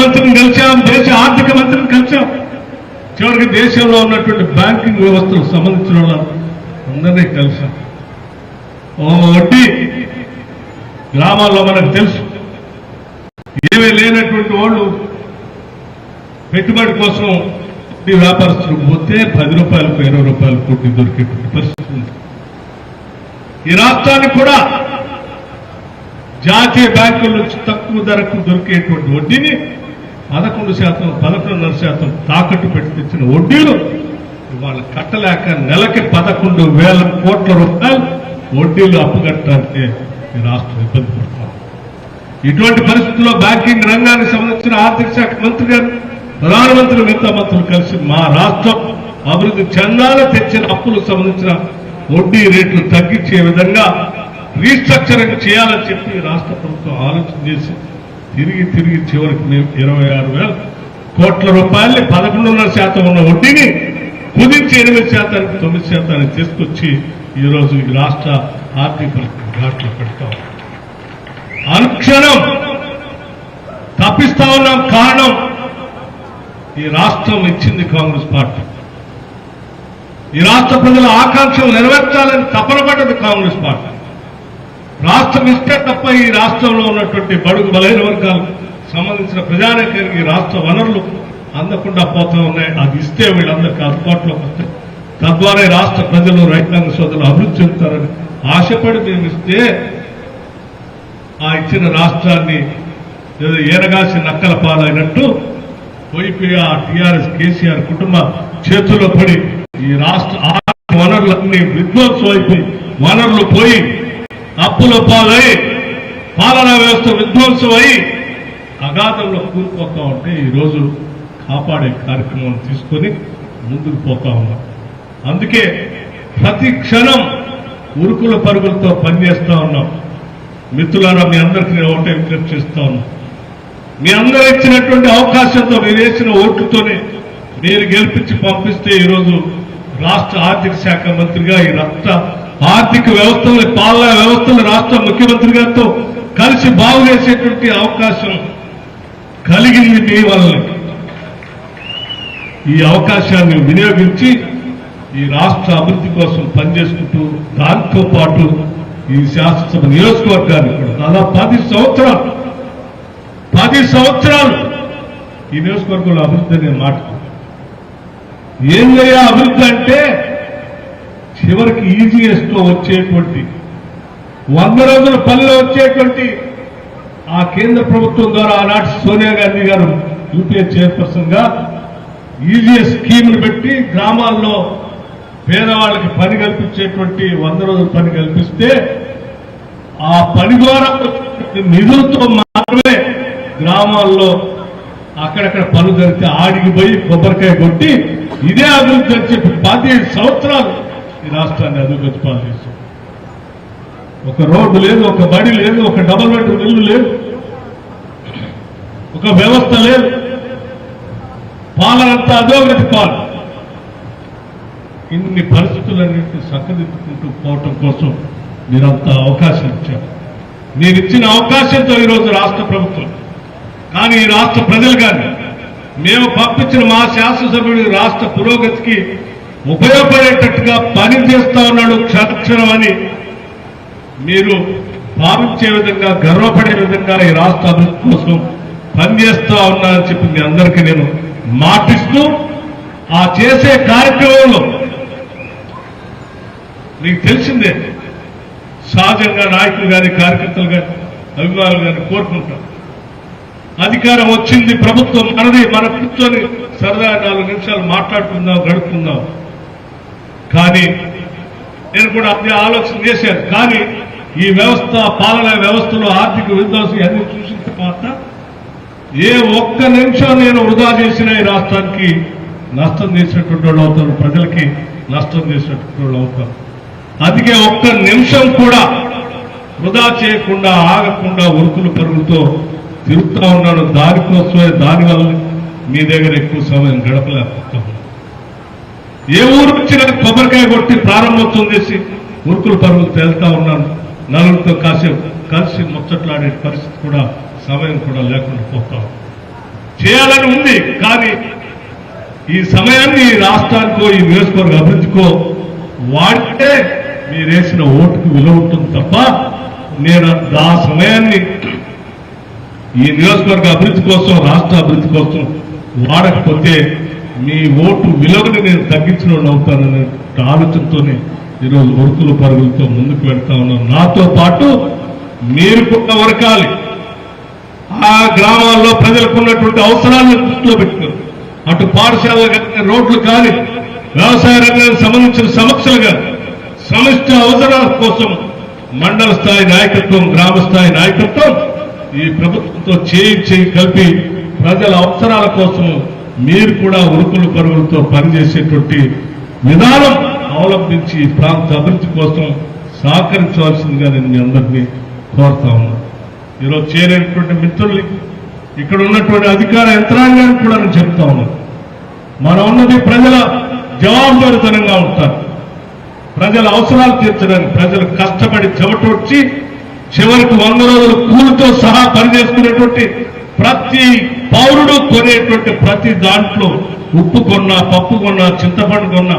ప్రధానమంత్రిని కలిశాం, దేశ ఆర్థిక మంత్రిని కలిశాం, చివరికి దేశంలో ఉన్నటువంటి బ్యాంకింగ్ వ్యవస్థకు సంబంధించిన వాళ్ళందరినీ కలిశాం. వడ్డీ గ్రామాల్లో మనకు తెలుసు, ఏమీ లేనటువంటి వాళ్ళు పెట్టుబడి కోసం ఈ వ్యాపారస్తులు పోతే 10 రూపాయలకు 20 రూపాయలకు కోటి దొరికేటువంటి పరిస్థితి ఉంది. ఈ రాష్ట్రానికి కూడా జాతీయ బ్యాంకుల నుంచి తక్కువ ధరకు దొరికేటువంటి వడ్డీని 11%, 11.5% తాకట్టు పెట్టి తెచ్చిన వడ్డీలు ఇవాళ కట్టలేక నెలకి 11,000 కోట్ల రూపాయలు వడ్డీలు అప్పు కట్టడానికి ఈ రాష్ట్రం ఇబ్బంది పడుతుంది. ఇటువంటి పరిస్థితుల్లో బ్యాంకింగ్ రంగానికి సంబంధించిన ఆర్థిక శాఖ మంత్రి గారు, ప్రధానమంత్రి, మిగతా మంత్రులు కలిసి మా రాష్ట్రం అభివృద్ధి చెందాలని తెచ్చిన అప్పులకు సంబంధించిన వడ్డీ రేట్లు తగ్గించే విధంగా రీస్ట్రక్చరింగ్ చేయాలని చెప్పి రాష్ట్ర ప్రభుత్వం ఆలోచన చేసి తిరిగి చివరికి 26,000 కోట్ల రూపాయల్ని 11.5% ఉన్న వడ్డీని కుదించి 8%, 9% తీసుకొచ్చి ఈరోజు ఈ రాష్ట్ర ఆర్థిక పరిస్థితి ఘాట్లో పెడతాం. అనుక్షణం తప్పిస్తా ఉన్నాం. కారణం ఈ రాష్ట్రం ఇచ్చింది కాంగ్రెస్ పార్టీ. ఈ రాష్ట్ర ప్రజల ఆకాంక్షలు నెరవేర్చాలని తపన పడ్డది కాంగ్రెస్ పార్టీ. రాష్ట్రం ఇస్తే తప్ప ఈ రాష్ట్రంలో ఉన్నటువంటి బడుగు బలైన వర్గాలకు సంబంధించిన ప్రజానీకానికి రాష్ట్ర వనరులు అందకుండా పోతా ఉన్నాయి. అది ఇస్తే వీళ్ళందరికీ అందుబాటులోకి వస్తాయి. తద్వారా రాష్ట్ర ప్రజలు, రైతాంగ సోదరులు అభివృద్ధి చెందుతారని ఆశపడి మేము ఇస్తే ఆ ఇచ్చిన రాష్ట్రాన్ని ఏదో ఏనగాసి నక్కల పాలైనట్టు పోయిపోయి ఆ టీఆర్ఎస్ కేసీఆర్ కుటుంబ చేతుల్లో పడి ఈ రాష్ట్ర ఆర్థిక వనరులన్నీ విధ్వంసం అయిపోయి, వనరులు పోయి అప్పుల పాలై పాలనా వ్యవస్థ విధ్వంసం అయి అగాధంలో కూలిపోతా ఉంటే ఈరోజు కాపాడే కార్యక్రమం తీసుకొని ముందుకు పోతా ఉన్నాం. అందుకే ప్రతి క్షణం ఉరుకుల పరుగులతో పనిచేస్తా ఉన్నాం. మిత్రులారా, మీ అందరికీ నేను ఒకటే విజ్ఞప్తి చేస్తా ఉన్నాం. మీ అందరూ ఇచ్చినటువంటి అవకాశంతో, మీరు వేసిన ఓట్లతోనే మీరు గెలిపించి పంపిస్తే ఈరోజు రాష్ట్ర ఆర్థిక శాఖ మంత్రిగా ఈ రాష్ట్ర ఆర్థిక వ్యవస్థలు, పాలనా వ్యవస్థలు రాష్ట్ర ముఖ్యమంత్రి గారితో కలిసి బాగు చేసేటువంటి అవకాశం కలిగింది మీ వల్ల. ఈ అవకాశాన్ని వినియోగించి ఈ రాష్ట్ర అభివృద్ధి కోసం పనిచేసుకుంటూ, దాంతో పాటు ఈ శాసనసభ నియోజకవర్గాన్ని కూడా దాదాపు 10 సంవత్సరాలు ఈ నియోజకవర్గంలో అభివృద్ధి అనే మాట ఏం చేయ అభివృద్ధి అంటే చివరికి ఈజీఎస్ తో వచ్చేటువంటి 100 రోజుల పనిలో వచ్చేటువంటి ఆ కేంద్ర ప్రభుత్వం ద్వారా ఆనాటి సోనియా గాంధీ గారు యూపీఏ చైర్పర్సన్ గా ఈజీఎస్ స్కీమ్ను పెట్టి గ్రామాల్లో పేదవాళ్ళకి పని కల్పించేటువంటి 100 రోజుల పని కల్పిస్తే ఆ పని ద్వారా నిధులతో మాత్రమే గ్రామాల్లో అక్కడక్కడ పనులు జరిగితే ఆడికి పోయి కొబ్బరికాయ కొట్టి ఇదే అభివృద్ధి అని చెప్పి 15 సంవత్సరాలు ఈ రాష్ట్రాన్ని అభివృద్ధి పాలు చేశాం. ఒక రోడ్డు లేదు, ఒక బడి లేదు, ఒక డబుల్ బెడ్రూమ్ ఇల్లు లేదు, ఒక వ్యవస్థ లేదు, పాలనంతా అధోగతి పాలు. ఇన్ని పరిస్థితులన్నింటినీ చక్కదిద్దుకుంటూ పోవటం కోసం మీరంతా అవకాశం ఇచ్చారు. మీరిచ్చిన అవకాశంతో ఈరోజు రాష్ట్ర ప్రభుత్వం కానీ ఈ రాష్ట్ర ప్రజలు కానీ మేము పంపించిన మా శాసనసభ్యుడి రాష్ట్ర పురోగతికి ఉపయోగపడేటట్టుగా పని చేస్తా ఉన్నాడు క్షణక్షణం అని మీరు భావించే విధంగా, గర్వపడే విధంగా ఈ రాష్ట్ర అభివృద్ధి కోసం పనిచేస్తా ఉన్నారని చెప్పి మీ అందరికీ నేను మాటిస్తూ, ఆ చేసే కార్యక్రమంలో మీకు తెలిసిందే సహజంగా నాయకులు కానీ, కార్యకర్తలు కానీ, అభిమానులు కానీ కోరుకుంటారు. అధికారం వచ్చింది, ప్రభుత్వం మనది, మన కూర్చొని సరదా 4 నిమిషాలు మాట్లాడుకుందాం, గడుపుకుందాం. కానీ నేను కూడా అదే ఆలోచన చేశాను. కానీ ఈ వ్యవస్థ, పాలనా వ్యవస్థలో ఆర్థిక విధ్వంసం అన్ని చూసిన తర్వాత ఏ ఒక్క నిమిషం నేను వృధా చేసిన ఈ రాష్ట్రానికి నష్టం చేసినటువంటి వాళ్ళు అవుతారు, ప్రజలకి నష్టం చేసినటువంటి వాళ్ళు అవుతారు. అందుకే ఒక్క నిమిషం కూడా వృధా చేయకుండా, ఆగకుండా ఉరుకులు పరుగులతో తిరుగుతూ ఉన్నాను. దానికోసమే, దానివల్ల మీ దగ్గర ఎక్కువ సమయం గడపలేకపోతాను. ఏ ఊరు వచ్చినా కొబ్బరికాయ కొట్టి ప్రారంభోత్సవం చేసి ఉరుకులు పరుగులు తేలుతా ఉన్నాను. నలుగురితో కాసేపు కలిసి ముచ్చట్లాడే పరిస్థితి కూడా, సమయం కూడా లేకుండా పోతాం. చేయాలని ఉంది. కానీ ఈ సమయాన్ని ఈ రాష్ట్రానికో ఈ నియోజకవర్గ అభివృద్ధికో వాడితే మీరేసిన ఓటుకు విలువ ఉంటుంది తప్ప నేను ఆ సమయాన్ని ఈ నియోజకవర్గ అభివృద్ధి కోసం రాష్ట్ర అభివృద్ధి కోసం వాడకపోతే మీ ఓటు విలువని నేను తగ్గించిన అవుతాననే ఆలోచనతోనే ఈరోజు ఉరుకులు పరుగులతో ముందుకు వెళ్తా ఉన్నాను. నాతో పాటు మీరు కూడా ఉరకాలి. ఆ గ్రామాల్లో ప్రజలకు ఉన్నటువంటి అవసరాలను దృష్టిలో పెట్టుకుని అటు పాఠశాలలు కానీ రోడ్లు కానీ వ్యవసాయ రంగానికి సంబంధించిన సమస్యలు కానీ సమిష్టి అవసరాల కోసం మండల స్థాయి నాయకత్వం గ్రామ స్థాయి నాయకత్వం ఈ ప్రభుత్వంతో చేయి కలిపి ప్రజల అవసరాల కోసం మీరు కూడా ఉరుకులు పరుగులతో పనిచేసేటువంటి విధానం అవలంబించి ఈ ప్రాంత అభివృద్ధి కోసం సహకరించవలసిందిగా నేను మీ అందరినీ కోరుతా ఉన్నాను. ఈరోజు చేరేటువంటి మిత్రుల్ని ఇక్కడ ఉన్నటువంటి అధికార యంత్రాంగానికి కూడా నేను చెప్తా ఉన్నాను. మనం ఉన్నది ప్రజల జవాబుదారితనంగా ఉంటారు. ప్రజల అవసరాలు తీర్చడానికి ప్రజలు కష్టపడి చెమటొచ్చి చివరికి 100 రోజుల కూలితో సహా పనిచేసుకునేటువంటి ప్రతి పౌరుడు కొనేటువంటి ప్రతి దాంట్లో ఉప్పు కొన్నా పప్పు కొన్నా చింతపండు కొన్నా